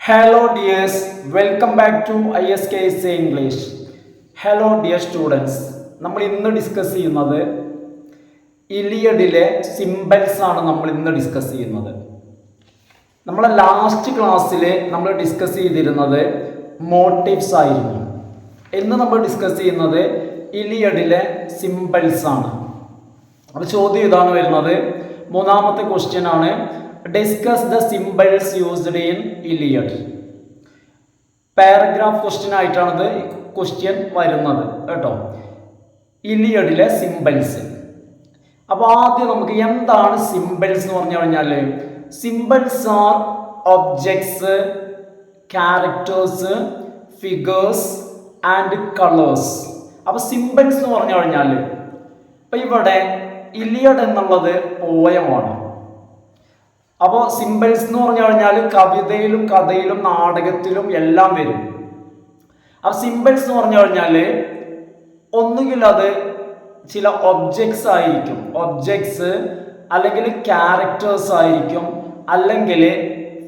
Hello dears, welcome back to ISKS English. Hello dear students. നമ്മൾ ഇന്ന് discuss ചെയ്യുന്നത് ഇലിയഡിലെ symbols ആണ്. നമ്മൾ ഇന്ന് ഡിസ്കസ് ചെയ്യുന്നത് നമ്മളെ ലാസ്റ്റ് ക്ലാസ്സിൽ നമ്മൾ ഡിസ്കസ് ചെയ്തിരുന്നത് മോട്ടീവ്സ് ആയിരുന്നു. ഇന്ന് നമ്മൾ ഡിസ്കസ് ചെയ്യുന്നത് ഇലിയഡിലെ സിംബൽസ് ആണ്. അപ്പോൾ ചോദ്യം ഇതാണ് വരുന്നത്. മൂന്നാമത്തെ ക്വസ്റ്റ്യൻ ആണ്, discuss the symbols used in Iliad. Paragraph question ആയിട്ടാണത് ക്വസ്റ്റ്യൻ വരുന്നത് കേട്ടോ. ഇലിയഡിലെ സിംബൽസ്. അപ്പോൾ ആദ്യം നമുക്ക് എന്താണ് സിംബൽസ് എന്ന് പറഞ്ഞു കഴിഞ്ഞാൽ, symbols are objects, characters, figures and colours. അപ്പോൾ സിംബൽസ് എന്ന് പറഞ്ഞു കഴിഞ്ഞാൽ ഇപ്പം ഇവിടെ ഇലിയഡ് എന്നുള്ളത് പോയമാണ്. അപ്പോൾ സിംബൽസ് എന്ന് പറഞ്ഞു കഴിഞ്ഞാൽ കവിതയിലും കഥയിലും നാടകത്തിലും എല്ലാം വരും. അപ്പോൾ സിംബൽസ് എന്ന് പറഞ്ഞു കഴിഞ്ഞാൽ ഒന്നുകിൽ അത് ചില ഒബ്ജക്ട്സ് ആയിരിക്കും, ഒബ്ജക്ട്സ് അല്ലെങ്കിൽ ക്യാരക്ടേഴ്സ് ആയിരിക്കും, അല്ലെങ്കിൽ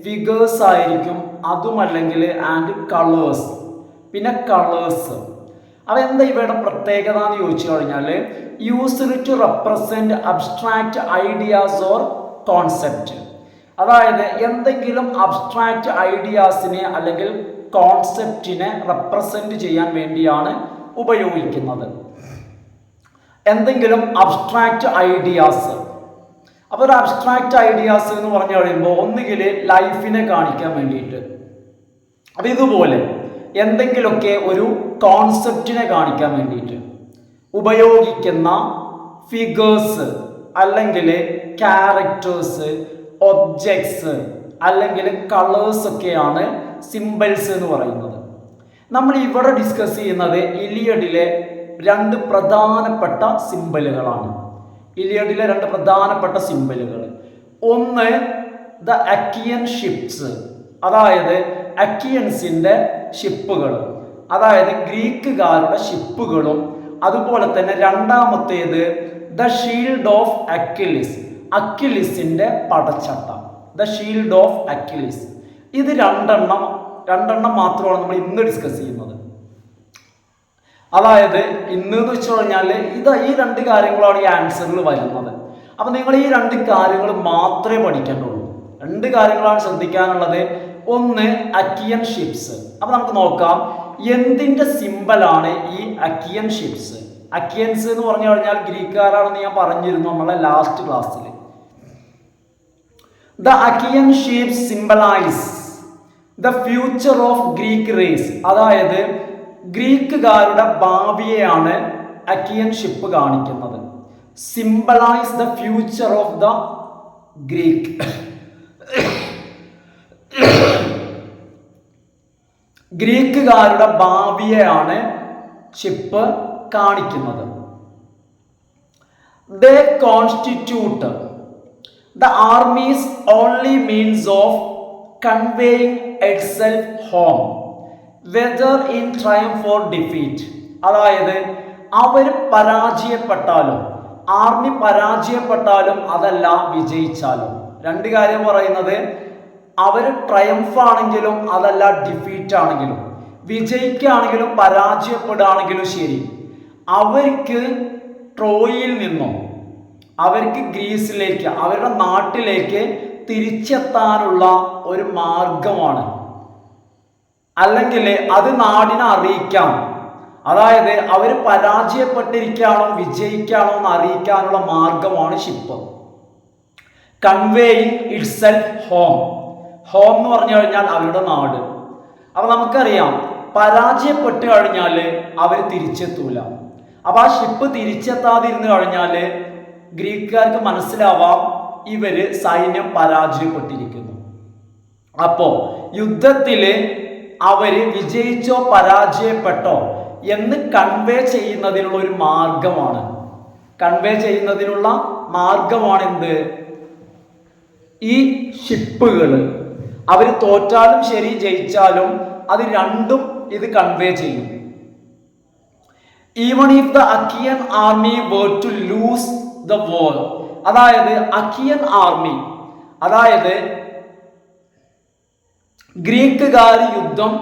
ഫിഗേഴ്സ് ആയിരിക്കും, അതുമല്ലെങ്കിൽ ആൻഡ് കളേഴ്സ്, പിന്നെ കളേഴ്സ്. അപ്പോൾ എന്താ ഇവയുടെ പ്രത്യേകത എന്ന് ചോദിച്ചു കഴിഞ്ഞാൽ, used to represent abstract ideas or concept. അതായത് എന്തെങ്കിലും അബ്സ്ട്രാക്റ്റ് ഐഡിയാസിനെ അല്ലെങ്കിൽ കോൺസെപ്റ്റിനെ റെപ്രസെന്റ് ചെയ്യാൻ വേണ്ടിയാണ് ഉപയോഗിക്കുന്നത്. എന്തെങ്കിലും അബ്സ്ട്രാക്റ്റ് ഐഡിയാസ്. അപ്പോൾ ഒരു അബ്സ്ട്രാക്റ്റ് ഐഡിയാസ് എന്ന് പറഞ്ഞു കഴിയുമ്പോൾ ഒന്നുകിൽ ലൈഫിനെ കാണിക്കാൻ വേണ്ടിയിട്ട്, അപ്പോൾ ഇതുപോലെ എന്തെങ്കിലുമൊക്കെ ഒരു കോൺസെപ്റ്റിനെ കാണിക്കാൻ വേണ്ടിയിട്ട് ഉപയോഗിക്കുന്ന ഫിഗേഴ്സ് അല്ലെങ്കിൽ ക്യാരക്ടേഴ്സ്, ഒബ്ജക്ട്സ് അല്ലെങ്കിൽ കളേഴ്സ് ഒക്കെയാണ് സിംബൽസ് എന്ന് പറയുന്നത്. നമ്മൾ ഇവിടെ ഡിസ്കസ് ചെയ്യുന്നത് ഇലിയഡിലെ രണ്ട് പ്രധാനപ്പെട്ട സിംബലുകളാണ്. ഇലിയഡിലെ രണ്ട് പ്രധാനപ്പെട്ട സിംബലുകൾ. ഒന്ന് ദ അക്കിയൻ ഷിപ്സ്, അതായത് അക്കിയൻസിൻ്റെ ഷിപ്പുകൾ, അതായത് ഗ്രീക്കുകാരുടെ ഷിപ്പുകളും, അതുപോലെ തന്നെ രണ്ടാമത്തേത് ദ ഷീൽഡ് ഓഫ് അക്കിലിസ്, അക്കിലിസിന്റെ പടച്ചട്ട, ദ ഷീൽഡ് ഓഫ് അക്കിലിസ്. ഇത് രണ്ടെണ്ണം മാത്രമാണ് നമ്മൾ ഇന്ന് ഡിസ്കസ് ചെയ്യുന്നത്. അതായത് ഇന്ന് എന്ന് വെച്ച് കഴിഞ്ഞാൽ ഈ രണ്ട് കാര്യങ്ങളാണ് ഈ ആൻസറിൽ വരുന്നത്. അപ്പം നിങ്ങൾ ഈ രണ്ട് കാര്യങ്ങൾ മാത്രമേ പഠിക്കേണ്ടുള്ളൂ. രണ്ട് കാര്യങ്ങളാണ് ശ്രദ്ധിക്കാനുള്ളത്. ഒന്ന് അക്കിയൻ ഷിപ്സ്. അപ്പം നമുക്ക് നോക്കാം എന്തിൻ്റെ സിംബലാണ് ഈ അക്കിയൻ ഷിപ്സ്. അക്കിയൻസ് എന്ന് പറഞ്ഞു കഴിഞ്ഞാൽ ഗ്രീക്കുകാരാണെന്ന് ഞാൻ പറഞ്ഞിരുന്നു നമ്മളെ ലാസ്റ്റ് ക്ലാസ്സിൽ. The Achaean ships symbolize the future of Greek race. അതായത് ഗ്രീക്കുകാരുടെ ഭാവിയെയാണ് അക്കിയൻ ഷിപ്പ് കാണിക്കുന്നത്. Symbolise the future of the Greek. ഗ്രീക്കുകാരുടെ ഭാവിയെയാണ് ഷിപ്പ് കാണിക്കുന്നത്. They constitute the army's only means of conveying itself home, whether in triumph or defeat. അതായത് അവർ പരാജയപ്പെട്ടാലും, army പരാജയപ്പെട്ടാലും അതല്ല വിജയിച്ചാലും, രണ്ട് കാര്യം പറയുന്നത്, അവർ ട്രയംഫ് ആണെങ്കിലും അതല്ല ഡിഫീറ്റ് ആണെങ്കിലും, വിജയിക്കുകയാണെങ്കിലും പരാജയപ്പെടുകയാണെങ്കിലും ശരി, അവർക്ക് ട്രോയിൽ നിന്നും അവർക്ക് ഗ്രീസിലേക്ക്, അവരുടെ നാട്ടിലേക്ക് തിരിച്ചെത്താനുള്ള ഒരു മാർഗമാണ്, അല്ലെങ്കിൽ അത് നാടിനെ അറിയിക്കാം. അതായത് അവർ പരാജയപ്പെട്ടിരിക്കുകയാണോ വിജയിക്കുകയാണോ എന്ന് അറിയിക്കാനുള്ള മാർഗമാണ് ship. Conveying itself home. Home എന്ന് പറഞ്ഞു കഴിഞ്ഞാൽ അവരുടെ നാട്. അപ്പം നമുക്കറിയാം പരാജയപ്പെട്ട് കഴിഞ്ഞാൽ അവർ തിരിച്ചെത്തൂല. അപ്പം ആ ഷിപ്പ് തിരിച്ചെത്താതിരുന്ന് കഴിഞ്ഞാൽ ഗ്രീക്കുകാർക്ക് മനസ്സിലാവാം ഇവര് സൈന്യം പരാജയപ്പെട്ടിരിക്കുന്നു. അപ്പോ യുദ്ധത്തില് അവര് വിജയിച്ചോ പരാജയപ്പെട്ടോ എന്ന് കൺവേ ചെയ്യുന്നതിനുള്ള ഒരു മാർഗമാണ്. കൺവേ ചെയ്യുന്നതിനുള്ള മാർഗമാണ് എന്ത്? ഈ ഷിപ്പുകൾ. അവർ തോറ്റാലും ശരി ജയിച്ചാലും അത് രണ്ടും ഇത് കൺവേ ചെയ്യും. Even if the Achaean army were to lose the war, അതായത് അക്കിയൻ ആർമി, അതായത് ഗ്രീക്കുകാർ യുദ്ധം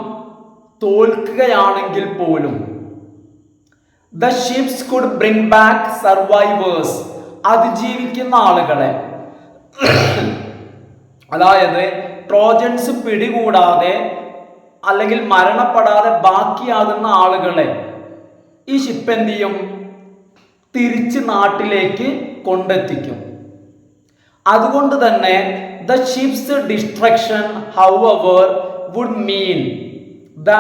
തോൽക്കുകയാണെങ്കിൽ പോലും the ships could bring back survivors, അതിജീവിക്കുന്ന ആളുകളെ, അതായത് ട്രോജൻസ് പിടികൂടാതെ അല്ലെങ്കിൽ മരണപ്പെടാതെ ബാക്കിയാകുന്ന ആളുകളെ ഈ ഷിപ്പ് എന്ത് ചെയ്യും? തിരിച്ച് നാട്ടിലേക്ക് കൊണ്ടെത്തിക്കും. അതുകൊണ്ട് തന്നെ the ships destruction however would mean the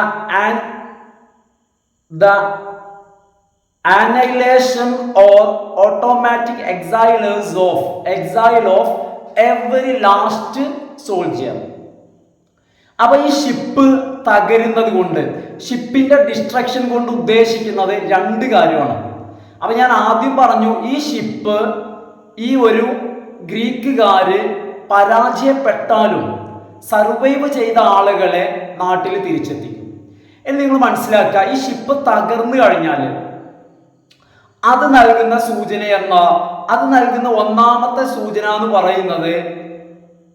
annihilation or automatic exile of every last soldier. അപ്പൊ ഈ ഷിപ്പ് തകരുന്നത് കൊണ്ട്, ഷിപ്പിന്റെ ഡിസ്ട്രക്ഷൻ കൊണ്ട് ഉദ്ദേശിക്കുന്നത് രണ്ട് കാര്യമാണ്. അപ്പൊ ഞാൻ ആദ്യം പറഞ്ഞു, ഈ ഷിപ്പ് ഈ ഒരു ഗ്രീക്കുകാര് പരാജയപ്പെട്ടാലും സർവൈവ് ചെയ്ത ആളുകളെ നാട്ടിൽ തിരിച്ചെത്തിക്കും എന്ന് നിങ്ങൾ മനസ്സിലാക്കുക. ഈ ഷിപ്പ് തകർന്നു കഴിഞ്ഞാൽ അത് നൽകുന്ന സൂചന അത് നൽകുന്ന ഒന്നാമത്തെ സൂചന എന്ന് പറയുന്നത്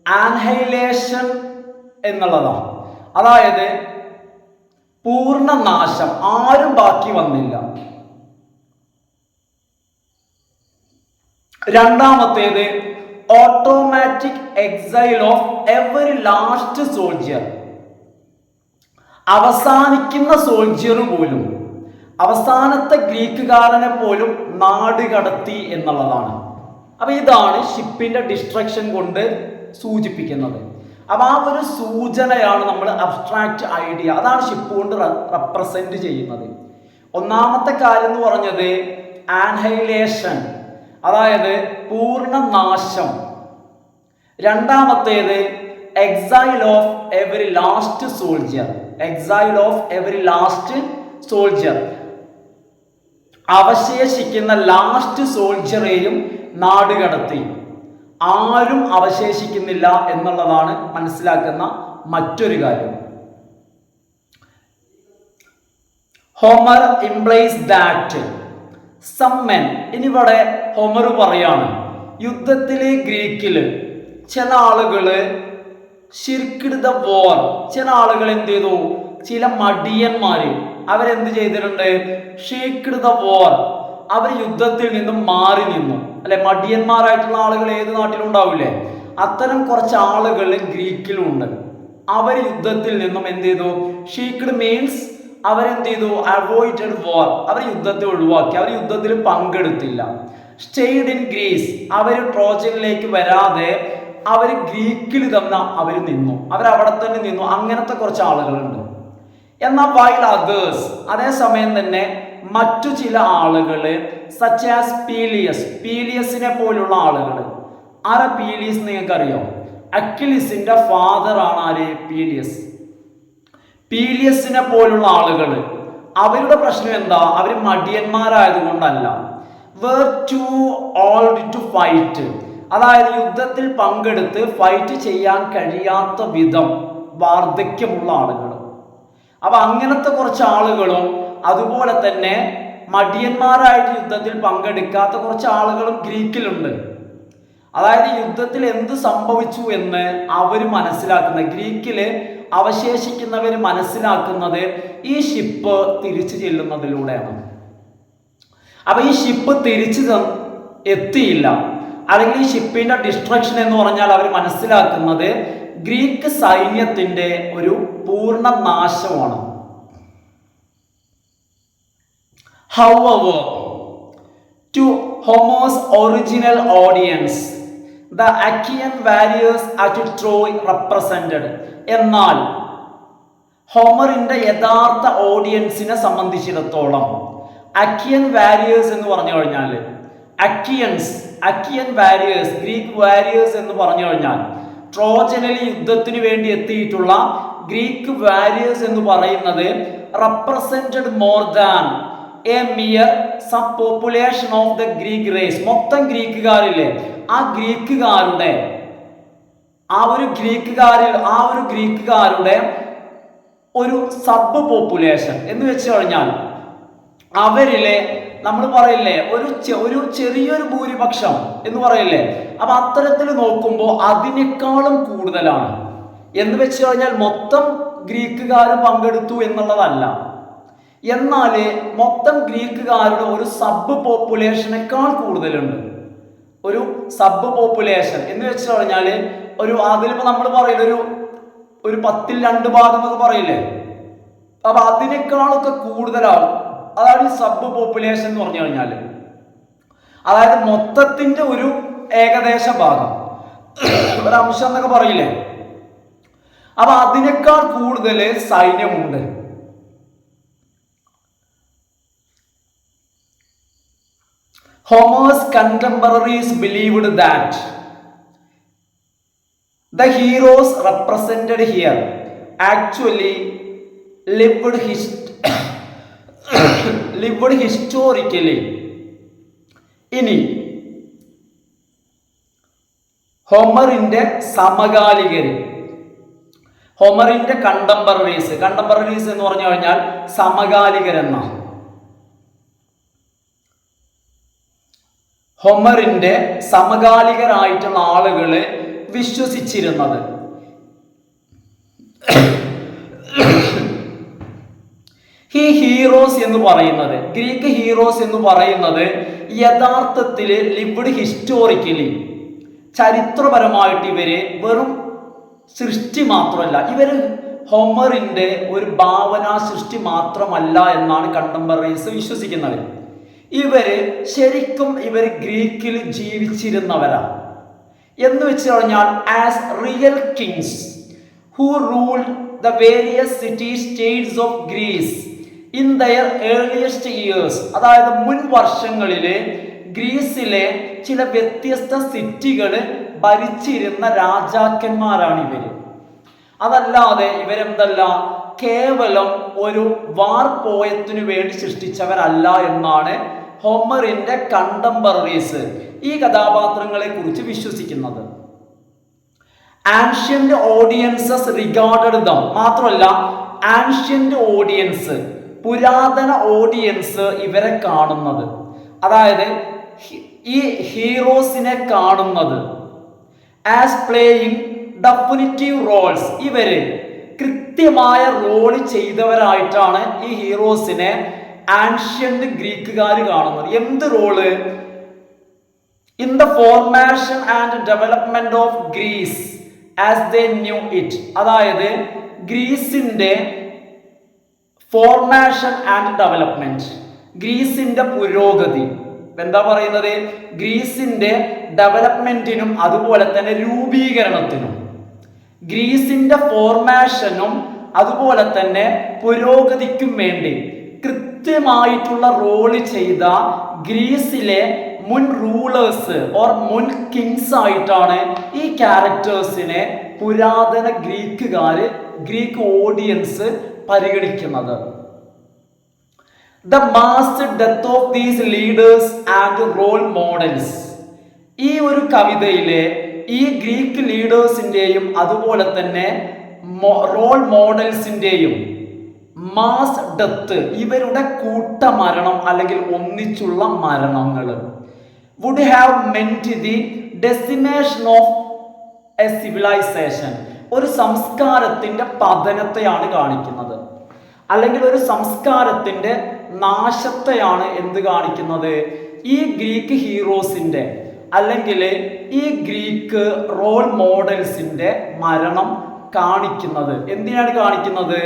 ആൻഹൈലേഷൻ എന്നുള്ളതാണ്. അതായത് പൂർണ്ണ നാശം, ആരും ബാക്കി വന്നില്ല. രണ്ടാമത്തേത് automatic exile of every last soldier, അവസാനിക്കുന്ന സോൾജിയർ പോലും, അവസാനത്തെ ഗ്രീക്കുകാരനെ പോലും നാട് കടത്തി എന്നുള്ളതാണ്. അപ്പൊ ഇതാണ് ഷിപ്പിന്റെ ഡിസ്ട്രക്ഷൻ കൊണ്ട് സൂചിപ്പിക്കുന്നത്. അപ്പൊ ആ ഒരു സൂചനയാണ് നമ്മൾ അബ്സ്ട്രാക്റ്റ് ഐഡിയ, അതാണ് ഷിപ്പ് കൊണ്ട് റെപ്രസെന്റ് ചെയ്യുന്നത്. ഒന്നാമത്തെ കാര്യം എന്ന് പറഞ്ഞത് ആൻഹൈലേഷൻ, അതായത് പൂർണ്ണ നാശം. രണ്ടാമത്തേത് exile of every last soldier, exile of every last soldier, അവശേഷിക്കുന്ന ലാസ്റ്റ് സോൾജിയറെയും നാട് കടത്തി. ആരും അവശേഷിക്കുന്നില്ല എന്നുള്ളതാണ് മനസ്സിലാക്കുന്ന മറ്റൊരു കാര്യം. Homer implies that some men, ഇനിവിടെ ഹോമർ പറയാണ്, യുദ്ധത്തിലെ ഗ്രീക്കില് ചില ആളുകള് ഷിർക്ക്ഡ് ദ വാർ, ചില ആളുകൾ എന്ത് ചെയ്തു, ചില മടിയന്മാര് അവരെന്ത് ചെയ്തിട്ടുണ്ട്, ഷിർക്ക്ഡ് ദ വാർ, അവർ യുദ്ധത്തിൽ നിന്നും മാറി നിന്നു. അല്ലെ, മടിയന്മാരായിട്ടുള്ള ആളുകൾ ഏത് നാട്ടിലും ഉണ്ടാവില്ലേ, അത്തരം കുറച്ച് ആളുകൾ ഗ്രീക്കിലുണ്ട്. അവർ യുദ്ധത്തിൽ നിന്നും എന്ത് ചെയ്തു, ഷിർക്ക്ഡ് മീൻസ് അവരെന്ത് ചെയ്തു, അവോയ്ഡഡ് വാർ, അവർ യുദ്ധത്തെ ഒഴിവാക്കി, അവർ യുദ്ധത്തിൽ പങ്കെടുത്തില്ല. സ്റ്റേഡ് ഇൻ ഗ്രീസ്, അവർ ട്രോജനിലേക്ക് വരാതെ അവർ ഗ്രീക്കിൽ തന്നെ അവർ നിന്നു, അവരവിടെ തന്നെ നിന്നു. അങ്ങനത്തെ കുറച്ച് ആളുകളുണ്ട്. എന്നാൽ വൈൽ അതേഴ്സ്, അതേസമയം തന്നെ മറ്റു ചില ആളുകള് സച്ച് ആസ് പീലിയസ്, പീലിയസിനെ പോലുള്ള ആളുകൾ. ആരാ പീലിയസ് നിങ്ങൾക്ക് അറിയോ? അക്വിലിസിന്റെ ഫാദർ ആണ് ആര്? പീലിയസ്. പീലിയസിനെ പോലുള്ള ആളുകൾ, അവരുടെ പ്രശ്നം എന്താ, അവർ മടിയന്മാരായതുകൊണ്ടല്ല, were too old to fight, അതായത് യുദ്ധത്തിൽ പങ്കെടുത്ത് ഫൈറ്റ് ചെയ്യാൻ കഴിയാത്ത വിധം വാർദ്ധക്യമുള്ള ആളുകൾ. അപ്പൊ അങ്ങനത്തെ കുറച്ച് ആളുകളും അതുപോലെ തന്നെ മടിയന്മാരായിട്ട് യുദ്ധത്തിൽ പങ്കെടുക്കാത്ത കുറച്ച് ആളുകളും ഗ്രീക്കിലുണ്ട്. അതായത് യുദ്ധത്തിൽ എന്ത് സംഭവിച്ചു എന്ന് അവർ മനസ്സിലാക്കുന്ന, ഗ്രീക്കില് അവശേഷിക്കുന്നവർ മനസ്സിലാക്കുന്നത് ഈ ഷിപ്പ് തിരിച്ചു ചെല്ലുന്നതിലൂടെയാണ്. അപ്പൊ ഈ ഷിപ്പ് തിരിച്ചു എത്തിയില്ല, അല്ലെങ്കിൽ ഈ ഷിപ്പിന്റെ ഡിസ്ട്രക്ഷൻ എന്ന് പറഞ്ഞാൽ അവർ മനസ്സിലാക്കുന്നത് ഗ്രീക്ക് സൈന്യത്തിന്റെ ഒരു പൂർണ്ണ നാശമാണ്. However, to Homer's original audience, the Achaean warriors at Troy represented. എന്നാൽ ഹോമറിന്റെ യഥാർത്ഥ ഓഡിയൻസിനെ സംബന്ധിച്ചിടത്തോളം അക്കിയൻ വാരിയേഴ്സ് എന്ന് പറഞ്ഞു കഴിഞ്ഞാൽ, അക്കിയൻ വാരിയേഴ്സ്, ഗ്രീക്ക് വാരിയേഴ്സ് എന്ന് പറഞ്ഞു കഴിഞ്ഞാൽ, ട്രോജനിൽ യുദ്ധത്തിന് വേണ്ടി എത്തിയിട്ടുള്ള ഗ്രീക്ക് വാരിയേഴ്സ് എന്ന് പറയുന്നത് represented more than a mere sum population of the Greek race. മൊത്തം ഗ്രീക്കുകാരില്ലേ, ആ ഗ്രീക്കുകാരുടെ ഒരു സബ് പോപ്പുലേഷൻ എന്ന് വെച്ച് കഴിഞ്ഞാൽ അവരിലെ നമ്മൾ പറയില്ലേ ഒരു ചെറിയൊരു ഭൂരിപക്ഷം എന്ന് പറയില്ലേ. അപ്പൊ അത്തരത്തിൽ നോക്കുമ്പോൾ അതിനേക്കാളും കൂടുതലാണ് എന്ന് വെച്ച് കഴിഞ്ഞാൽ മൊത്തം ഗ്രീക്കുകാർ പങ്കെടുത്തു എന്നുള്ളതല്ല. എന്നാൽ മൊത്തം ഗ്രീക്കുകാരുടെ ഒരു സബ് പോപ്പുലേഷനേക്കാൾ കൂടുതലുണ്ട്. ഒരു സബ് പോപ്പുലേഷൻ എന്ന് വെച്ച് കഴിഞ്ഞാൽ അതിലിപ്പോൾ നമ്മൾ പറയില്ല ഒരു 10 ഭാഗം എന്നൊക്കെ പറയില്ലേ, അപ്പൊ അതിനേക്കാളൊക്കെ കൂടുതലാവും. അതാണ് ഈ സബ് പോപ്പുലേഷൻ എന്ന് പറഞ്ഞു കഴിഞ്ഞാൽ, അതായത് മൊത്തത്തിന്റെ ഒരു ഏകദേശ ഭാഗം, ഒരു അംശം എന്നൊക്കെ പറയില്ലേ. അപ്പൊ അതിനേക്കാൾ കൂടുതൽ സൈന്യമുണ്ട്. Homer's contemporaries believed that the heroes represented here actually lived historically. ഇനി ഹോമറിന്റെ സമകാലികര്, ഹോമറിന്റെ കണ്ടംപററീസ് എന്ന് പറഞ്ഞു കഴിഞ്ഞാൽ സമകാലികരെന്ന. ഹോമറിന്റെ സമകാലികരായിട്ടുള്ള ആളുകള് വിശ്വസിച്ചിരുന്നത് ഈ ഹീറോസ് എന്ന് പറയുന്നത്, ഗ്രീക്ക് ഹീറോസ് എന്ന് പറയുന്നത് യഥാർത്ഥത്തിൽ ലിവ്ഡ് ഹിസ്റ്റോറിക്കലി, ചരിത്രപരമായിട്ട് ഇവര് വെറും സൃഷ്ടി മാത്രമല്ല, ഇവര് ഹോമറിന്റെ ഒരു ഭാവനാ സൃഷ്ടി മാത്രമല്ല എന്നാണ് കണ്ടംപററീസ് വിശ്വസിക്കുന്നത്. ശരിക്കും ഗ്രീക്കിൽ ജീവിച്ചിരുന്നവരാ എന്ന് വെച്ച് കഴിഞ്ഞാൽ as real kings who ruled the various city states of Greece in their earliest years. അതായത് മുൻ വർഷങ്ങളിലെ ഗ്രീസിലെ ചില വ്യത്യസ്ത സിറ്റികൾ ഭരിച്ചിരുന്ന രാജാക്കന്മാരാണ് ഇവര്. അതല്ലാതെ ഇവരെന്തല്ല കേവലം ഒരു വാർ പോയത്തിനു വേണ്ടി സൃഷ്ടിച്ചവരല്ല എന്നാണ് ഹോമറിന്റെ കണ്ടംപററീസ് ഈ കഥാപാത്രങ്ങളെ കുറിച്ച് വിശ്വസിക്കുന്നത്. ആൻഷ്യന്റ് ഓഡിയൻസസ് റിഗാർഡഡ് ദം, മാത്രമല്ല ആൻഷ്യന്റ് ഓഡിയൻസ്, പുരാതന ഓഡിയൻസ് ഇവരെ കാണുന്നത്, അതായത് ഈ ഹീറോസിനെ കാണുന്നത് ആസ് പ്ലേയിങ് ഡെഫിനിറ്റീവ് റോൾസ്, ഇവര് കൃത്യമായ റോള് ചെയ്തവരായിട്ടാണ് ഈ ഹീറോസിനെ ആൻഷ്യന്റ് ഗ്രീക്കുകാർ കാണുന്നത്. എന്ത് റോള്? In the formation and development of Greece as they knew it. അതായത് ഗ്രീസിന്റെ ഫോർമേഷൻ ആൻഡ് ഡെവലപ്മെന്റ്, ഗ്രീസിന്റെ പുരോഗതി, എന്താ പറയുന്നത്, ഗ്രീസിന്റെ ഡെവലപ്മെന്റിനും അതുപോലെ തന്നെ രൂപീകരണത്തിനും, ഗ്രീസിന്റെ ഫോർമേഷനും അതുപോലെ തന്നെ പുരോഗതിക്കും വേണ്ടി കൃത്യമായിട്ടുള്ള റോള് ചെയ്ത ഗ്രീസിലെ മുൻ റൂളേഴ്സ് ഓർ മുൻ കിങ്സ് ആയിട്ടാണ് ഈ ക്യാരക്ടേഴ്സിനെ പുരാതന ഗ്രീക്ക് ഓഡിയൻസ് പരിഗണിക്കുന്നത്. The mass death of these leaders and role models. ഈ ഒരു കവിതയിലെ ഈ ഗ്രീക്ക് ലീഡേഴ്സിന്റെയും അതുപോലെ തന്നെ റോൾ മോഡൽസിന്റെയും മാസ് ഡെത്ത്, ഇവരുടെ കൂട്ടമരണം അല്ലെങ്കിൽ ഒന്നിച്ചുള്ള മരണങ്ങൾ would have meant the decimation of a civilisation. ഒരു സംസ്കാരത്തിന്റെ പതനത്തെയാണ് കാണിക്കുന്നത്, അല്ലെങ്കിൽ ഒരു സംസ്കാരത്തിന്റെ നാശത്തെയാണ് എന്ത് കാണിക്കുന്നത്, ഈ ഗ്രീക്ക് ഹീറോസിന്റെ അല്ലെങ്കിൽ ഈ ഗ്രീക്ക് റോൾ മോഡൽസിന്റെ മരണം കാണിക്കുന്നത്. എന്തിനാണ് കാണിക്കുന്നത്?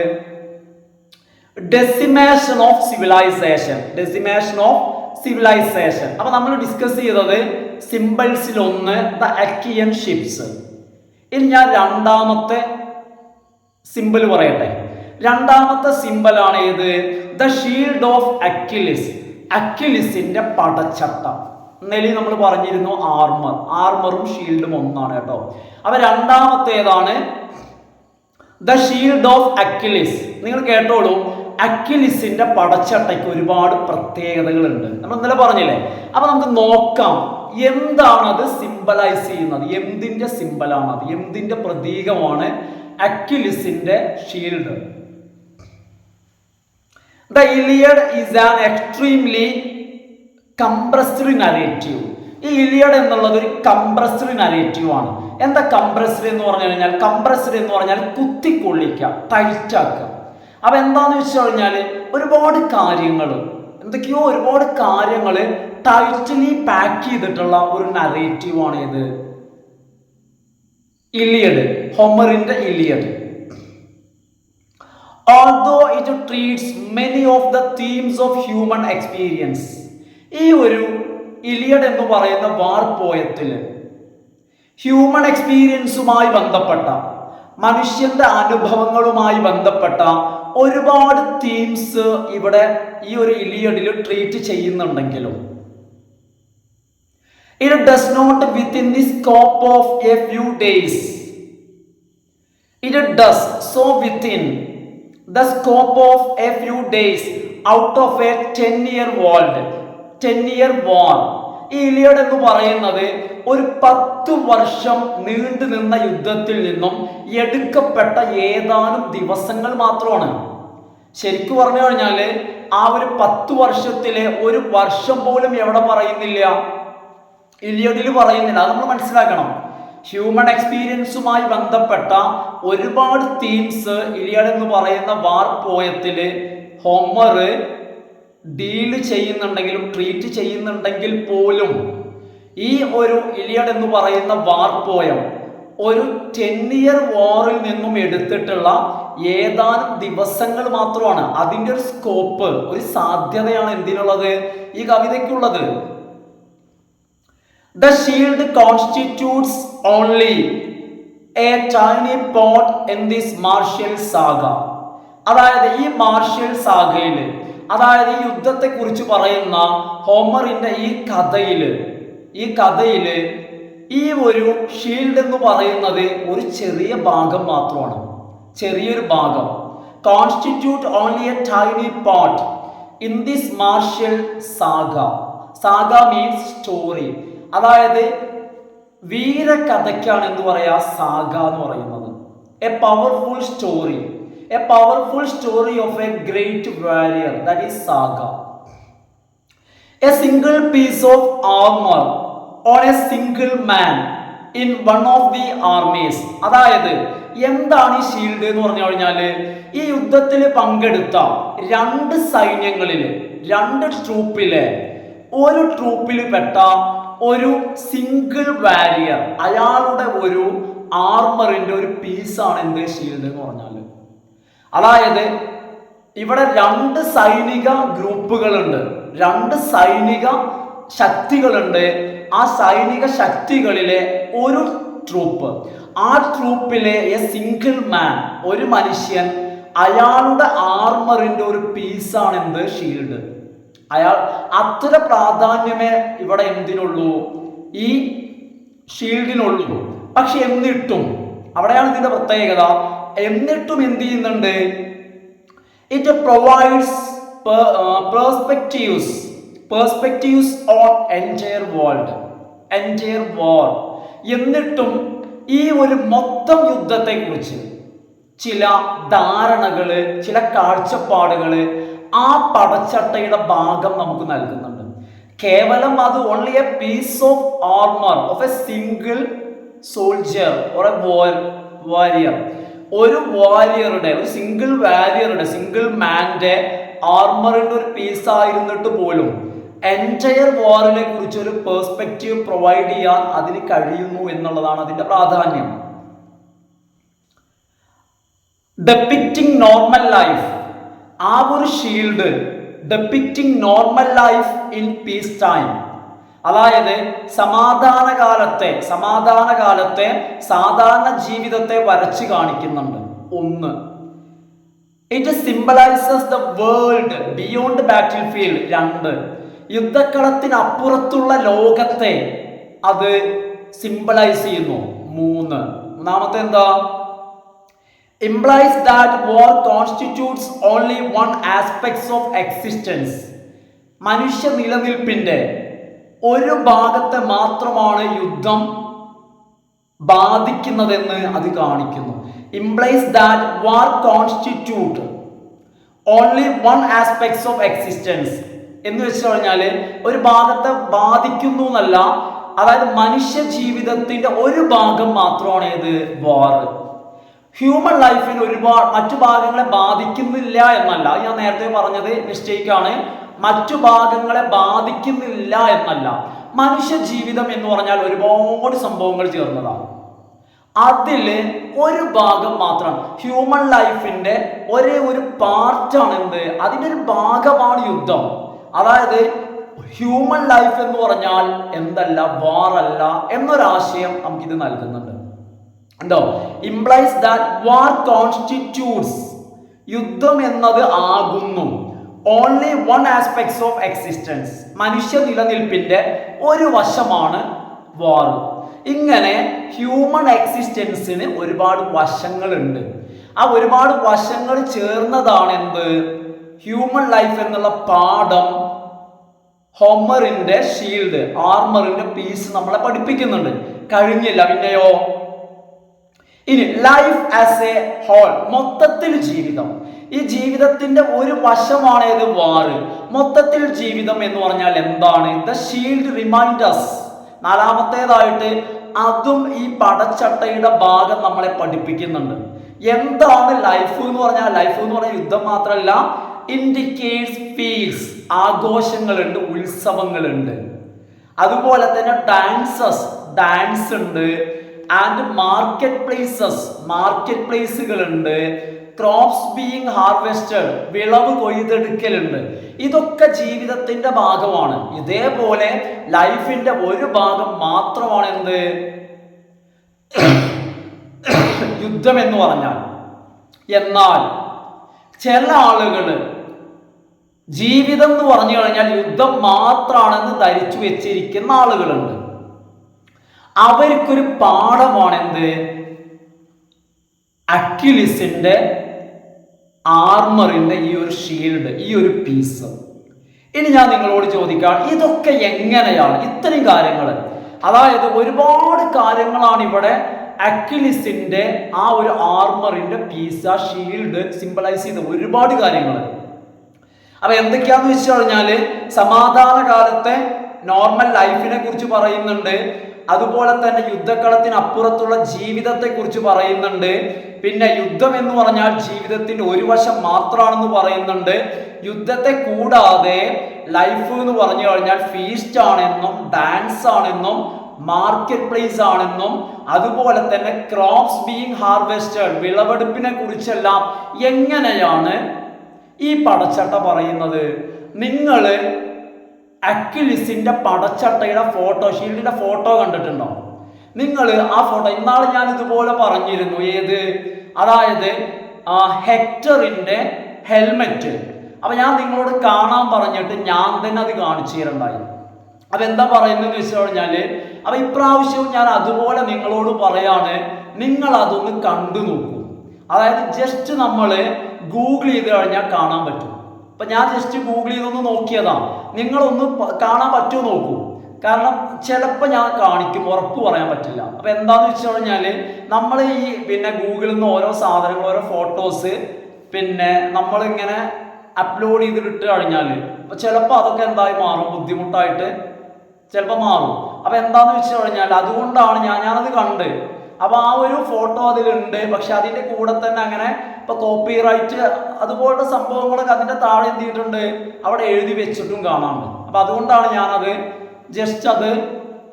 Decimation of civilization. അപ്പൊ നമ്മൾ ഡിസ്കസ് ചെയ്തത് സിംബൽസിൽ ഒന്ന് ദ അക്കിയൻ ഷിപ്സ്. ഇനി ഞാൻ രണ്ടാമത്തെ സിംബൽ പറയട്ടെ. രണ്ടാമത്തെ സിംബലാണ് ഏത്? The shield of Achilles. അക്കിലിസിന്റെ പടച്ചട്ട. നെലി നമ്മൾ പറഞ്ഞിരുന്നു ആർമറും ഷീൽഡും ഒന്നാണ് കേട്ടോ. അപ്പൊ രണ്ടാമത്തേതാണ് ദ ഷീൽഡ് ഓഫ് അക്കിലിസ്. നിങ്ങൾ കേട്ടോളൂ, അക്കിലിസിന്റെ പടച്ചട്ടയ്ക്ക് ഒരുപാട് പ്രത്യേകതകളുണ്ട്, നമ്മൾ ഇന്നലെ പറഞ്ഞില്ലേ. അപ്പൊ നമുക്ക് നോക്കാം എന്താണ് അത് സിംബലൈസ് ചെയ്യുന്നത്, എന്തിന്റെ സിംബലാണത്, എന്തിന്റെ പ്രതീകമാണ് അക്കിലിസിന്റെ shield. The Iliad is an extremely compressed narrative. ഈ ഇലിയഡ് എന്നുള്ളത് ഒരു കംപ്രസ്ഡ് നരേറ്റീവ് ആണ്. എന്താ കംപ്രസ്ഡ് എന്ന് പറഞ്ഞു കഴിഞ്ഞാൽ? കംപ്രസ്ഡ് എന്ന് പറഞ്ഞാൽ കുത്തിക്കൊള്ളിക്കുക, ടൈറ്റാക്കുക. അപ്പൊ എന്താന്ന് വെച്ച് കഴിഞ്ഞാൽ ഒരുപാട് കാര്യങ്ങൾ, എന്തൊക്കെയോ ഒരുപാട് കാര്യങ്ങൾ ടൈറ്റ്ലി പാക്ക് ചെയ്തിട്ടുള്ള ഒരു നരേറ്റീവ് ആണ് ഇത് ഇലിയഡ്, ഹോമറിന്റെ ഇലിയഡ്. Although it treats many of the themes of human experience, ഈ ഒരു ഇലിയഡ് എന്ന് പറയുന്ന വാർ പോയത്തില് ഹ്യൂമൻ എക്സ്പീരിയൻസുമായി ബന്ധപ്പെട്ട, മനുഷ്യന്റെ അനുഭവങ്ങളുമായി ബന്ധപ്പെട്ട ഒരുപാട് തീംസ് ഇവിടെ ഈ ഒരു ഇലിയഡിൽ ട്രീറ്റ് ചെയ്യുന്നുണ്ടെങ്കിലും it does not within the scope of a few days. It does so within the scope of a few days out of a 10-year world, 10-year war. ഈ ഇലിയഡ് എന്ന് പറയുന്നത് ഒരു 10 വർഷം നീണ്ടു നിന്ന യുദ്ധത്തിൽ നിന്നും എടുക്കപ്പെട്ട ഏതാനും ദിവസങ്ങൾ മാത്രമാണ്. ശരിക്കും പറഞ്ഞു കഴിഞ്ഞാൽ ആ ഒരു 10 വർഷത്തിലെ ഒരു വർഷം പോലും എവിടെ പറയുന്നില്ല, ഇലിയഡിൽ പറയുന്നില്ല. അത് നമ്മൾ മനസ്സിലാക്കണം. ഹ്യൂമൻ എക്സ്പീരിയൻസുമായി ബന്ധപ്പെട്ട ഒരുപാട് തീംസ് ഇലിയഡ് എന്ന് പറയുന്ന വാർ പോയത്തില് ഹോമർ ഡീല് ചെയ്യുന്നുണ്ടെങ്കിലും, ട്രീറ്റ് ചെയ്യുന്നുണ്ടെങ്കിൽ പോലും ഈ ഒരു ഇലിയഡ് എന്ന് പറയുന്ന വാർ പോയം ഒരു 10-year വാറിൽ നിന്നും എടുത്തിട്ടുള്ള ഏതാനും ദിവസങ്ങൾ മാത്രമാണ്. അതിൻ്റെ ഒരു സ്കോപ്പ്, ഒരു സാധ്യതയാണ് എന്തിനുള്ളത്? ഈ കവിതയ്ക്കുള്ളത്. The shield constitutes only a tiny part in this martial saga. അതായത് ഈ മാർഷ്യൽ സാഗയിൽ, അതായത് ഈ യുദ്ധത്തെ കുറിച്ച് പറയുന്ന ഹോമറിന്റെ ഈ കഥയില് ഈ ഒരു ഷീൽഡ് എന്ന് പറയുന്നത് ഒരു ചെറിയ ഭാഗം മാത്രമാണ്, ചെറിയൊരു ഭാഗം. Constitute only a tiny part in this martial saga. Saga means story. അതായത് വീരകഥയ്ക്കാണ് എന്ത് പറയാ, സാഗ എന്ന് പറയുന്നത്. A powerful story, a powerful story of a great warrior, that is saga. A single piece of armour on a single man in one of the armies. അതായത് എന്താണ് ഈ shield എന്ന് പറഞ്ഞു കഴിഞ്ഞാൽ? ഈ യുദ്ധത്തിൽ പങ്കെടുത്ത 2 സൈന്യങ്ങളിൽ, 2 ട്രൂപ്പിലെ ഒരു ട്രൂപ്പിൽ പെട്ട ഒരു സിംഗിൾ വാരിയർ, അയാളുടെ ഒരു ആർമറിന്റെ ഒരു പീസാണ് എന്ത് ഷീൽഡ് എന്ന് പറഞ്ഞാൽ. അതായത് ഇവിടെ 2 സൈനിക ഗ്രൂപ്പുകളുണ്ട്, 2 സൈനിക ശക്തികളുണ്ട്. ആ സൈനിക ശക്തികളിലെ ഒരു ട്രൂപ്പ്, ആ ട്രൂപ്പിലെ എ സിംഗിൾ മാൻ, ഒരു മനുഷ്യൻ, അയാളുടെ ആർമറിന്റെ ഒരു പീസാണ് എന്ത് ഷീൽഡ്. അയാൾ അത്ര പ്രാധാന്യമേ ഇവിടെ എന്തിനുള്ളൂ, ഈ ഷീൽഡിനുള്ളൂ. പക്ഷെ എന്നിട്ടും, അവിടെയാണ് ഇതിന്റെ പ്രത്യേകത, എന്നിട്ടും എന്ത് ചെയ്യുന്നുണ്ട്? It provides perspectives on entire world, entire war. എന്നിട്ടും ഈ ഒരു മൊത്തം യുദ്ധത്തെക്കുറിച്ച് ചില ധാരണകള്, ചില കാഴ്ചപ്പാടുകള് ആ പടച്ചട്ടയുടെ ഭാഗം നമുക്ക് നൽകുന്നുണ്ട്. കേവലം അത് only a piece of armour of a single soldier or a warrior, ഒരു വാരിയറുടെ, ഒരു സിംഗിൾ വാരിയറുടെ, സിംഗിൾ മാന്റെ ആർമറിന്റെ ഒരു പീസ് ആയിരുന്നിട്ട് പോലും എൻറ്റയർ വാറിനെ കുറിച്ച് ഒരു പെർസ്പെക്റ്റീവ് പ്രൊവൈഡ് ചെയ്യാൻ അതിന് കഴിയുന്നു എന്നുള്ളതാണ് അതിന്റെ പ്രാധാന്യം. ഡെപിക്റ്റിംഗ് നോർമൽ ലൈഫ്, ആ ഒരു shield depicting normal life in peace time, അതായത് സമാധാന കാലത്തെ സാധാരണ ജീവിതത്തെ വരച്ചു കാണിക്കുന്നുണ്ട്. 1. It symbolises the world beyond battle field. 2. യുദ്ധക്കളത്തിനപ്പുറത്തുള്ള ലോകത്തെ അത് സിംബലൈസ് ചെയ്യുന്നു. 3. മൂന്നാമത്തെ എന്താ? implies that war constitutes only one aspect of existence. മനുഷ്യ നിലനിൽപ്പിന്റെ ഒരു ഭാഗത്തെ മാത്രമാണ് യുദ്ധം ബാധിക്കുന്നതെന്ന് അത് കാണിക്കുന്നു. implies that war constitute only one aspect of existence. എന്ന് വെച്ച് കഴിഞ്ഞാല് ഒരു ഭാഗത്തെ ബാധിക്കുന്നു എന്നല്ല, അതായത് മനുഷ്യ ജീവിതത്തിന്റെ ഒരു ഭാഗം മാത്രമാണ് ഏത് വാർ. ഹ്യൂമൻ ലൈഫിന് ഒരുപാട് മറ്റു ഭാഗങ്ങളെ ബാധിക്കുന്നില്ല എന്നല്ല, ഞാൻ നേരത്തെ പറഞ്ഞത് മിസ്റ്റേക്കാണ്. മറ്റു ഭാഗങ്ങളെ ബാധിക്കുന്നില്ല എന്നല്ല, മനുഷ്യ ജീവിതം എന്ന് പറഞ്ഞാൽ ഒരുപാട് സംഭവങ്ങൾ ചേർന്നതാണ്. അതില് ഒരു ഭാഗം മാത്രം ഹ്യൂമൻ ലൈഫിന്റെ ഒരേ ഒരു പാർട്ടാണ് എന്ത്, അതിൻ്റെ ഒരു ഭാഗമാണ് യുദ്ധം. അതായത് ഹ്യൂമൻ ലൈഫ് എന്ന് പറഞ്ഞാൽ എന്തല്ല, വാറല്ല എന്നൊരാശയം നമുക്കിത് നൽകുന്നുണ്ട്. എന്തോ ഇംപ്ലൈസ് ദാറ്റ് വാർ കോൺസ്റ്റിറ്റ്യൂട്ട്സ്, യുദ്ധം എന്നത് ആകുന്നു only one aspects of existence, മനുഷ്യ നിലനിൽപ്പിന്റെ ഒരു വശമാണ് വാർ. ഇങ്ങനെ ഹ്യൂമൻ എക്സിസ്റ്റൻസിന് ഒരുപാട് വശങ്ങളുണ്ട്. ആ ഒരുപാട് വശങ്ങൾ ചേർന്നതാണ് എന്ത്, ഹ്യൂമൻ ലൈഫ് എന്നുള്ള പാഠം ഹോമറിന്റെ ഷീൽഡ്, ആർമറിന്റെ പീസ് നമ്മളെ പഠിപ്പിക്കുന്നുണ്ട്. കഴിഞ്ഞില്ല, പിന്നെയോ ഇനി ലൈഫ് ആസ് എ ഹോൾ, മൊത്തത്തിൽ ജീവിതം. ഈ ജീവിതത്തിന്റെ ഒരു വശമാണ് ഏത്, വാറ്. മൊത്തത്തിൽ ജീവിതം എന്ന് പറഞ്ഞാൽ എന്താണ്? The shield remind us. നാലാമത്തേതായിട്ട് അതും ഈ പടച്ചട്ടയുടെ ഭാഗം നമ്മളെ പഠിപ്പിക്കുന്നുണ്ട്. എന്താണ് ലൈഫ് എന്ന് പറഞ്ഞാൽ? ലൈഫ് എന്ന് പറഞ്ഞാൽ യുദ്ധം മാത്രമല്ല, ഇൻഡിക്കേറ്റ്സ് ഫീൽസ്, ആഘോഷങ്ങളുണ്ട്, ഉത്സവങ്ങളുണ്ട്. അതുപോലെ തന്നെ ഡാൻസ് ഉണ്ട്. ആൻഡ് മാർക്കറ്റ് പ്ലേസുകളുണ്ട്. ക്രോപ്സ് ബീയിങ് ഹാർവെസ്റ്റഡ്, വിളവ് കൊയ്തെടുക്കലുണ്ട്. ഇതൊക്കെ ജീവിതത്തിന്റെ ഭാഗമാണ്. ഇതേപോലെ ലൈഫിന്റെ ഒരു ഭാഗം മാത്രമാണ് എന്ത്, യുദ്ധം എന്ന് പറഞ്ഞാൽ. എന്നാൽ ചില ആളുകൾ ജീവിതം എന്ന് പറഞ്ഞു കഴിഞ്ഞാൽ യുദ്ധം മാത്രമാണെന്ന് ധരിച്ചു വെച്ചിരിക്കുന്ന ആളുകളുണ്ട്. അവർക്കൊരു പാഠമാണ് എന്ത്, അക്യുലിസിന്റെ ആർമറിന്റെ ഈ ഒരു ഷീൽഡ്, ഈ ഒരു പീസ്. ഇനി ഞാൻ നിങ്ങളോട് ചോദിക്കാം, ഇതൊക്കെ എങ്ങനെയാണ് ഇത്രയും കാര്യങ്ങൾ? അതായത് ഒരുപാട് കാര്യങ്ങളാണ് ഇവിടെ അക്യുലിസിന്റെ ആ ഒരു ആർമറിന്റെ പീസ്, ആ ഷീൽഡ് സിംബലൈസ് ചെയ്ത ഒരുപാട് കാര്യങ്ങൾ. അപ്പൊ എന്തൊക്കെയാന്ന് വെച്ച് കഴിഞ്ഞാല് സമാധാന കാലത്തെ നോർമൽ ലൈഫിനെ കുറിച്ച് പറയുന്നുണ്ട്. അതുപോലെ തന്നെ യുദ്ധക്കളത്തിന് അപ്പുറത്തുള്ള ജീവിതത്തെ കുറിച്ച് പറയുന്നുണ്ട്. പിന്നെ യുദ്ധം എന്ന് പറഞ്ഞാൽ ജീവിതത്തിന്റെ ഒരു വശം മാത്രമാണെന്ന് പറയുന്നുണ്ട്. യുദ്ധത്തെ കൂടാതെ ലൈഫ് എന്ന് പറഞ്ഞു കഴിഞ്ഞാൽ ഫീസ്റ്റ് ആണെന്നും ഡാൻസ് ആണെന്നും മാർക്കറ്റ് പ്ലേസ് ആണെന്നും അതുപോലെ തന്നെ ക്രോപ്സ് ബീയിങ് ഹാർവെസ്റ്റഡ്, വിളവെടുപ്പിനെ കുറിച്ചെല്ലാം എങ്ങനെയാണ് ഈ പടച്ചട്ട പറയുന്നത്? നിങ്ങള് അക്യുലിസിന്റെ പടച്ചട്ടയുടെ ഫോട്ടോ, ഷീൽഡിന്റെ ഫോട്ടോ കണ്ടിട്ടുണ്ടോ? നിങ്ങൾ ആ ഫോട്ടോ ഇന്നാള് ഞാൻ ഇതുപോലെ പറഞ്ഞിരുന്നു. ഏത്? അതായത് ഹെക്ടറിന്റെ ഹെൽമെറ്റ്. അപ്പൊ ഞാൻ നിങ്ങളോട് കാണാൻ പറഞ്ഞിട്ട് ഞാൻ തന്നെ അത് കാണിച്ചു തരണ്ടായി. അപ്പൊ എന്താ പറയുന്നതെന്ന് വെച്ച് കഴിഞ്ഞാല്, അപ്പൊ ഇപ്രാവശ്യവും ഞാൻ അതുപോലെ നിങ്ങളോട് പറയാണ്, നിങ്ങൾ അതൊന്ന് കണ്ടു നോക്കൂ. അതായത് ജസ്റ്റ് നമ്മൾ ഗൂഗിൾ ചെയ്ത് കഴിഞ്ഞാൽ കാണാൻ പറ്റും. അപ്പൊ ഞാൻ ജസ്റ്റ് ഗൂഗിൾ ചെയ്തൊന്ന് നോക്കിയതാ, നിങ്ങളൊന്ന് കാണാൻ പറ്റുമോ നോക്കൂ. കാരണം ചിലപ്പോൾ ഞാൻ കാണിക്കും, ഉറപ്പ് പറയാൻ പറ്റില്ല. അപ്പൊ എന്താന്ന് വെച്ച് കഴിഞ്ഞാല് നമ്മൾ ഈ ഗൂഗിളിൽ നിന്ന് ഓരോ സാധനങ്ങൾ, ഓരോ ഫോട്ടോസ് നമ്മളിങ്ങനെ അപ്ലോഡ് ചെയ്തിട്ട് കഴിഞ്ഞാൽ അപ്പൊ ചിലപ്പോൾ അതൊക്കെ എന്തായി മാറും, ബുദ്ധിമുട്ടായിട്ട് ചിലപ്പോൾ മാറും. അപ്പൊ എന്താന്ന് വെച്ച് കഴിഞ്ഞാൽ അതുകൊണ്ടാണ് ഞാനത് കണ്ട്. അപ്പൊ ആ ഒരു ഫോട്ടോ അതിലുണ്ട്. പക്ഷെ അതിന്റെ കൂടെ തന്നെ അങ്ങനെ ഇപ്പൊ കോപ്പിറൈറ്റ് അതുപോലുള്ള സംഭവങ്ങളൊക്കെ അതിന്റെ താഴെ എന്ത് ചെയ്തിട്ടുണ്ട്, അവിടെ എഴുതി വെച്ചിട്ടും കാണാറുണ്ട്. അപ്പൊ അതുകൊണ്ടാണ് ഞാനത് ജസ്റ്റ് അത്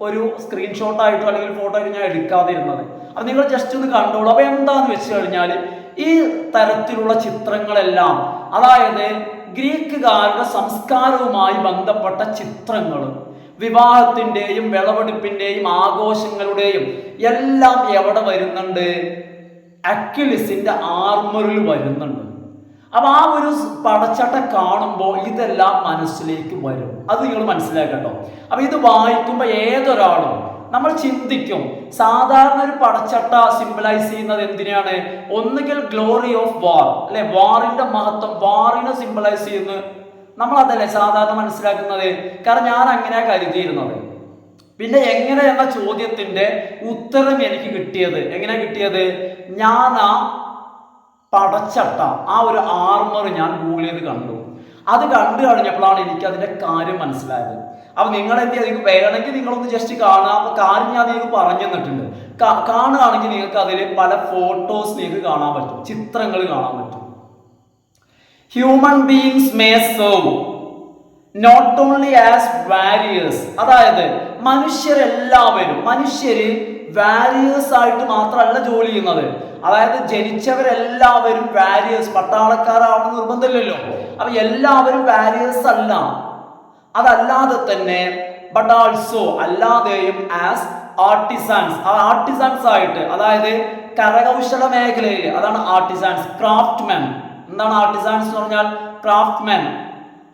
ഒരു സ്ക്രീൻഷോട്ടായിട്ടോ അല്ലെങ്കിൽ ഫോട്ടോ ആയിട്ട് ഞാൻ എടുക്കാതിരുന്നത്. അപ്പൊ നിങ്ങൾ ജസ്റ്റ് ഒന്ന് കണ്ടോളൂ. അപ്പൊ എന്താന്ന് വെച്ച് കഴിഞ്ഞാൽ ഈ തരത്തിലുള്ള ചിത്രങ്ങളെല്ലാം, അതായത് ഗ്രീക്കുകാരുടെ സംസ്കാരവുമായി ബന്ധപ്പെട്ട ചിത്രങ്ങൾ, വിവാഹത്തിന്റെയും വിളവെടുപ്പിന്റെയും ആഘോഷങ്ങളുടെയും എല്ലാം എവിടെ വരുന്നുണ്ട്? അക്യുലിസിന്റെ ആർമറിൽ വരുന്നുണ്ട്. അപ്പൊ ആ ഒരു പടച്ചട്ട കാണുമ്പോൾ ഇതെല്ലാം മനസ്സിലേക്ക് വരും. അത് നിങ്ങൾ മനസ്സിലാക്കട്ടോ. അപ്പൊ ഇത് വായിക്കുമ്പോൾ ഏതൊരാളും നമ്മൾ ചിന്തിക്കും, സാധാരണ ഒരു പടച്ചട്ട സിംബലൈസ് ചെയ്യുന്നത് എന്തിനാണ്? ഒന്നുകിൽ ഗ്ലോറി ഓഫ് വാർ, അല്ലെ, വാറിന്റെ മഹത്വം, വാറിനെ സിംബലൈസ് ചെയ്യുന്നു. നമ്മൾ അതല്ലേ സാധാരണ മനസ്സിലാക്കുന്നത്. കാരണം ഞാൻ അങ്ങനെയാ കരുതിയിരുന്നത്. പിന്നെ എങ്ങനെ എന്ന ചോദ്യത്തിന്റെ ഉത്തരം എനിക്ക് കിട്ടിയത് എങ്ങനെയാ കിട്ടിയത്? ഞാൻ ആ പടച്ചട്ട, ആ ഒരു ആർമർ ഞാൻ ഗൂഗിൾ ചെയ്ത് കണ്ടു. അത് കണ്ടു കഴിഞ്ഞപ്പോഴാണ് എനിക്ക് അതിന്റെ കാര്യം മനസ്സിലായത്. അപ്പൊ നിങ്ങൾ എന്ത് ചെയ്യുക, വേണമെങ്കിൽ നിങ്ങളൊന്ന് ജസ്റ്റ് കാണുക. അപ്പൊ കാര്യം ഞാൻ നിങ്ങൾക്ക് പറഞ്ഞു തന്നിട്ടുണ്ട്. കാണുകയാണെങ്കിൽ നിങ്ങൾക്ക് അതിൽ പല ഫോട്ടോസ് നിങ്ങൾക്ക് കാണാൻ പറ്റും, ചിത്രങ്ങൾ കാണാൻ പറ്റും. Human beings may serve not only as warriors, അതായത് മനുഷ്യര് വാരിയേഴ്സ് ആയിട്ട് മാത്രമല്ല ജോലി ചെയ്യുന്നത്. അതായത് ജനിച്ചവരെല്ലാവരും വാരിയേഴ്സ്, പട്ടാളക്കാരാവണമെന്ന് നിർബന്ധമില്ലല്ലോ. അപ്പൊ എല്ലാവരും വാരിയേഴ്സ് അല്ല. അതല്ലാതെ തന്നെ ബട്ട് ഓൾസോ അല്ലാതെയും ആസ് ആർട്ടിസാൻസ് ആയിട്ട്, അതായത് കരകൗശല മേഖലയിൽ, അതാണ് ആർട്ടിസാൻസ്. ക്രാഫ്റ്റ്മെൻ, എന്താണ് ആർട്ടിസാൻസ് എന്ന് പറഞ്ഞാൽ? ക്രാഫ്റ്റ്മെൻ,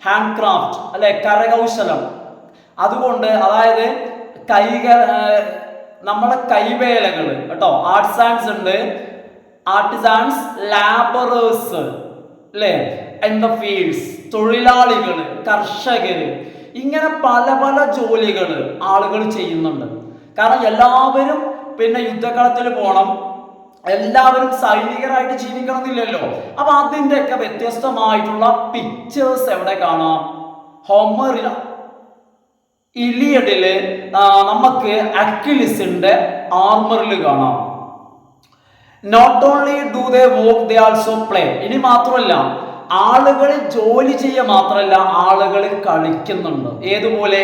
ഹാൻഡ് ക്രാഫ്റ്റ് അല്ലെ, കരകൗശലം. അതുകൊണ്ട് അതായത് നമ്മുടെ കൈവേലകൾ കേട്ടോ. ആർട്ടിസാൻസ് ഉണ്ട്, ആർട്ടിസാൻസ്, ലാബറേഴ്സ് അല്ലെ, ഇൻ ദ ഫീൽഡ്സ്, തൊഴിലാളികൾ, കർഷകര്, ഇങ്ങനെ പല പല ജോലികൾ ആളുകൾ ചെയ്യുന്നുണ്ട്. കാരണം എല്ലാവരും പിന്നെ യുദ്ധകളത്തിൽ പോകണം, എല്ലാവരും സൈനികരായിട്ട് ജീവിക്കണം എന്നില്ലല്ലോ. അപ്പൊ അതിൻ്റെയൊക്കെ വ്യത്യസ്തമായിട്ടുള്ള പിക്ചേഴ്സ് എവിടെ കാണാം? ഹോമറിൽ, ഇലിയഡില് നമുക്ക് അക്വിലിസിന്റെ ആർമറിൽ കാണാം. Not only do they work, they also play. ഇനി മാത്രമല്ല, ആളുകൾ ജോലി ചെയ്യുക മാത്രമല്ല, ആളുകൾ കളിക്കുന്നുണ്ട്. ഏതുപോലെ?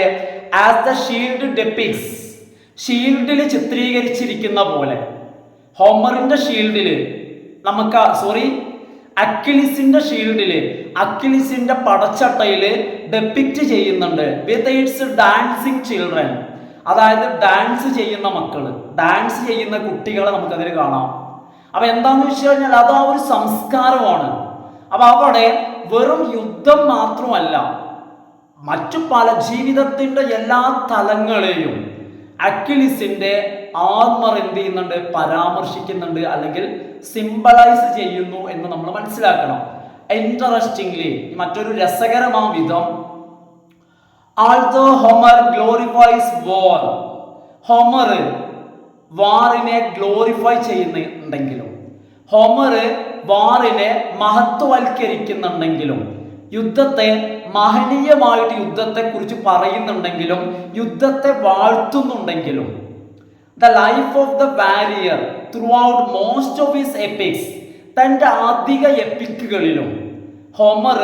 ആസ് ദ ഷീൽഡ് ഡെപിക്സ്, ഷീൽഡിൽ ചിത്രീകരിച്ചിരിക്കുന്ന പോലെ. ഹോമറിന്റെ ഷീൽഡില് അക്വിലിസിന്റെ ഷീൽഡില്, അക്വിലിസിന്റെ പടച്ചട്ടയില് ഡെപിക്റ്റ് ചെയ്യുന്നുണ്ട് വിത്ത് ഇറ്റ്സ് ഡാൻസിങ് ചിൽഡ്രൻ, അതായത് ഡാൻസ് ചെയ്യുന്ന മക്കള്, ഡാൻസ് ചെയ്യുന്ന കുട്ടികളെ നമുക്കതിൽ കാണാം. അപ്പൊ എന്താന്ന് വെച്ച് കഴിഞ്ഞാൽ അത് ആ ഒരു സംസ്കാരമാണ്. അപ്പൊ അവിടെ വെറും യുദ്ധം മാത്രമല്ല, മറ്റു പല ജീവിതത്തിന്റെ എല്ലാ തലങ്ങളെയും അക്വിലിസിന്റെ ആർമർ എന്ത് ചെയ്യുന്നുണ്ട്? പരാമർശിക്കുന്നുണ്ട്, അല്ലെങ്കിൽ സിംബലൈസ് ചെയ്യുന്നു എന്ന് നമ്മൾ മനസ്സിലാക്കണം. ഇൻട്രസ്റ്റിംഗ്ലി, മറ്റൊരു രസകരമായ വിധം, although Homer glorifies war, Homer വാറിനെ ഗ്ലോറിഫൈ ചെയ്യുന്നുണ്ടെങ്കിലും, ഹോമർ വാറിനെ മഹത്വവൽക്കരിക്കുന്നുണ്ടെങ്കിലും, യുദ്ധത്തെ മഹനീയമായിട്ട് യുദ്ധത്തെ കുറിച്ച് പറയുന്നുണ്ടെങ്കിലും, യുദ്ധത്തെ വാഴ്ത്തുന്നുണ്ടെങ്കിലും, the life of the warrior throughout most of his epics, തൻ്റെ അധിക എപ്പിക്കുകളിലും ഹോമർ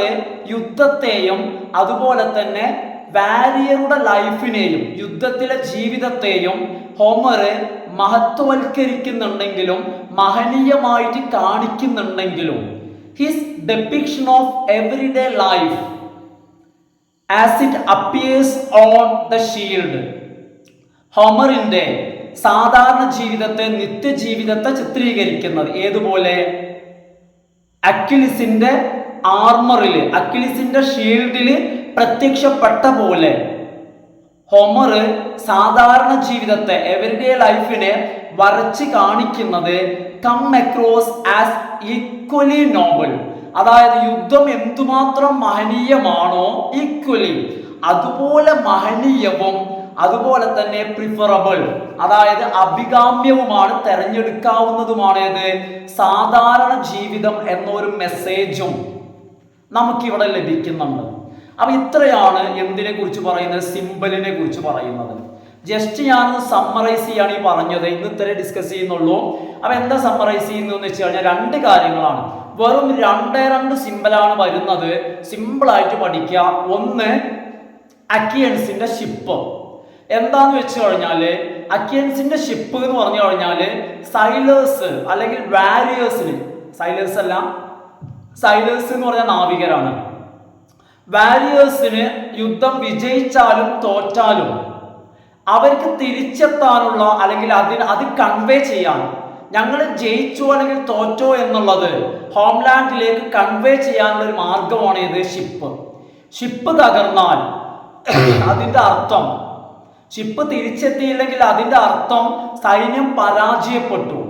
യുദ്ധത്തെയും അതുപോലെ തന്നെ വാരിയറുടെ ലൈഫിനെയും യുദ്ധത്തിലെ ജീവിതത്തെയും ഹോമർ മഹത്വവൽക്കരിക്കുന്നുണ്ടെങ്കിലും, മഹനീയമായിട്ട് കാണിക്കുന്നുണ്ടെങ്കിലും, his depiction of everyday life as it appears on the shield, ഹോമറിന്റെ സാധാരണ ജീവിതത്തെ, നിത്യജീവിതത്തെ ചിത്രീകരിക്കുന്നത് ഏതുപോലെ? അക്വിലിസിന്റെ ആർമറില്, അക്വിലിസിന്റെ ഷീൽഡില് പ്രത്യക്ഷപ്പെട്ട പോലെ ഹോമർ സാധാരണ ജീവിതത്തെ, എവരിഡേ ലൈഫിനെ വരച്ച് കാണിക്കുന്നത് come across as equally noble, അതായത് യുദ്ധം എന്തുമാത്രം മഹനീയമാണോ ഈക്വലി അതുപോലെ മഹനീയവും അതുപോലെ തന്നെ പ്രിഫറബിൾ, അതായത് അഭികാമ്യവുമാണ്, തെരഞ്ഞെടുക്കാവുന്നതുമാണ് ഏത്? സാധാരണ ജീവിതം എന്നൊരു മെസ്സേജും നമുക്കിവിടെ ലഭിക്കുന്നുണ്ട്. അപ്പൊ ഇത്രയാണ് എന്തിനെ കുറിച്ച് പറയുന്നത്? സിംബലിനെ കുറിച്ച് പറയുന്നത്. ജസ്റ്റ് ഞാനൊന്ന് സമ്മറൈസ് ചെയ്യാണ് ഈ പറഞ്ഞത്, ഇന്ന് ഇത്രേ ഡിസ്കസ് ചെയ്യുന്നുള്ളൂ. അപ്പൊ എന്താ സമ്മറൈസ് ചെയ്യുന്നതെന്ന് വെച്ച് കഴിഞ്ഞാൽ രണ്ട് കാര്യങ്ങളാണ്. വെറും രണ്ട് സിംബലാണ് വരുന്നത്, സിമ്പിളായിട്ട് പഠിക്കുക. ഒന്ന്, അക്കിയൻസിന്റെ ഷിപ്പ്. എന്താന്ന് വെച്ച് കഴിഞ്ഞാല് അക്കിയൻസിന്റെ ഷിപ്പ് എന്ന് പറഞ്ഞു കഴിഞ്ഞാല് സൈലേഴ്സ് അല്ലെങ്കിൽ വാരിയേഴ്സിന്, സൈലേഴ്സ് അല്ല, സൈലേഴ്സ് എന്ന് പറഞ്ഞാൽ നാവികരാണ്. വാരിയേഴ്സിന് യുദ്ധം വിജയിച്ചാലും തോറ്റാലും അവർക്ക് തിരിച്ചെത്താനുള്ള, അല്ലെങ്കിൽ അത് കൺവേ ചെയ്യാൻ, ഞങ്ങൾ ജയിച്ചോ അല്ലെങ്കിൽ തോറ്റോ എന്നുള്ളത് ഹോംലാൻഡിലേക്ക് കൺവേ ചെയ്യാനുള്ള ഒരു മാർഗമാണ് ഇത് ഷിപ്പ്. ഷിപ്പ് തകർന്നാൽ അതിന്റെ അർത്ഥം, ഷിപ്പ് തിരിച്ചെത്തിയില്ലെങ്കിൽ അതിന്റെ അർത്ഥം സൈന്യം പരാജയപ്പെട്ടു.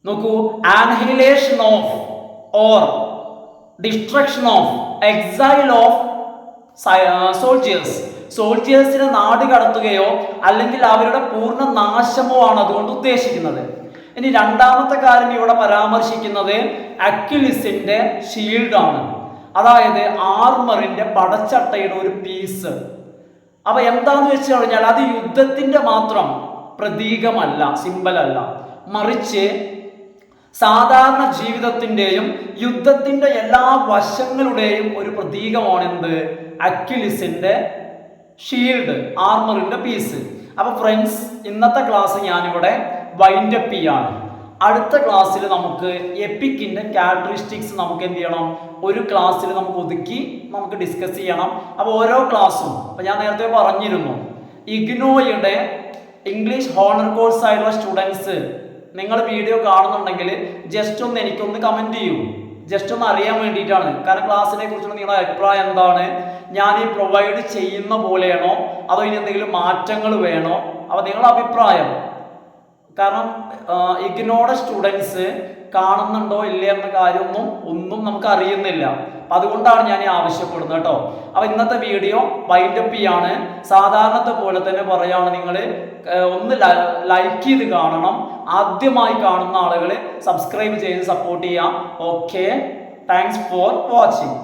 നോക്കൂ, annihilation of or destruction of, exile of സോൾജിയേഴ്സിനെ നാട് കടത്തുകയോ അല്ലെങ്കിൽ അവരുടെ പൂർണ്ണ നാശമോ ആണ് അതുകൊണ്ട് ഉദ്ദേശിക്കുന്നത്. ഇനി രണ്ടാമത്തെ കാര്യം ഇവിടെ പരാമർശിക്കുന്നത് അക്വിലിസിന്റെ ഷീൽഡാണ്. അതായത് ആർമറിന്റെ പടച്ചട്ടയുടെ ഒരു പീസ്. അപ്പൊ എന്താന്ന് വെച്ച് കഴിഞ്ഞാൽ അത് യുദ്ധത്തിന്റെ മാത്രം പ്രതീകമല്ല, സിമ്പൽ അല്ല, മറിച്ച് സാധാരണ ജീവിതത്തിന്റെയും യുദ്ധത്തിന്റെ എല്ലാ വശങ്ങളുടെയും ഒരു പ്രതീകമാണ് എന്ത്? അക്വിലിസിന്റെ ഷീൽഡ്, ആർമറിന്റെ പീസ്. അപ്പൊ ഫ്രണ്ട്സ്, ഇന്നത്തെ ക്ലാസ് ഞാനിവിടെ വൈൻഡ് അപ്പ് ചെയ്യാണ്. അടുത്ത ക്ലാസ്സിൽ നമുക്ക് എപ്പിക്കിന്റെ ക്യാരക്ടറിസ്റ്റിക്സ് നമുക്ക് എന്ത് ചെയ്യണം, ഒരു ക്ലാസ്സിൽ നമുക്ക് ഒതുക്കി നമുക്ക് ഡിസ്കസ് ചെയ്യണം. അപ്പോൾ ഓരോ ക്ലാസ്സും, അപ്പം ഞാൻ നേരത്തെ പറഞ്ഞിരുന്നു, ഇഗ്നോയുടെ ഇംഗ്ലീഷ് ഹോണർ കോഴ്സ് ആയിട്ടുള്ള സ്റ്റുഡൻസ് നിങ്ങൾ വീഡിയോ കാണുന്നുണ്ടെങ്കിൽ ജസ്റ്റ് ഒന്ന് എനിക്കൊന്ന് കമൻറ്റ് ചെയ്യൂ, ജസ്റ്റ് ഒന്ന് അറിയാൻ വേണ്ടിയിട്ടാണ്. കാരണം ക്ലാസ്സിനെ കുറിച്ചുള്ള നിങ്ങളുടെ അഭിപ്രായം എന്താണ്, ഞാൻ ഈ പ്രൊവൈഡ് ചെയ്യുന്ന പോലെയാണോ അതോ ഇനി എന്തെങ്കിലും മാറ്റങ്ങൾ വേണോ, അപ്പോൾ നിങ്ങളുടെ അഭിപ്രായം. കാരണം ഇഗ്നോയുടെ സ്റ്റുഡൻസ് കാണുന്നുണ്ടോ ഇല്ല എന്ന കാര്യമൊന്നും നമുക്ക് അറിയുന്നില്ല. അപ്പം അതുകൊണ്ടാണ് ഞാൻ ആവശ്യപ്പെടുന്നത് കേട്ടോ. അപ്പം ഇന്നത്തെ വീഡിയോ വൈൻഡ് അപ്പ് ചെയ്യാണ്. സാധാരണത്തെ പോലെ തന്നെ പറയുകയാണ്, നിങ്ങൾ ഒന്ന് ലൈക്ക് ചെയ്ത് കാണണം. ആദ്യമായി കാണുന്ന ആളുകൾ സബ്സ്ക്രൈബ് ചെയ്ത് സപ്പോർട്ട് ചെയ്യാം. Okay, thanks for watching.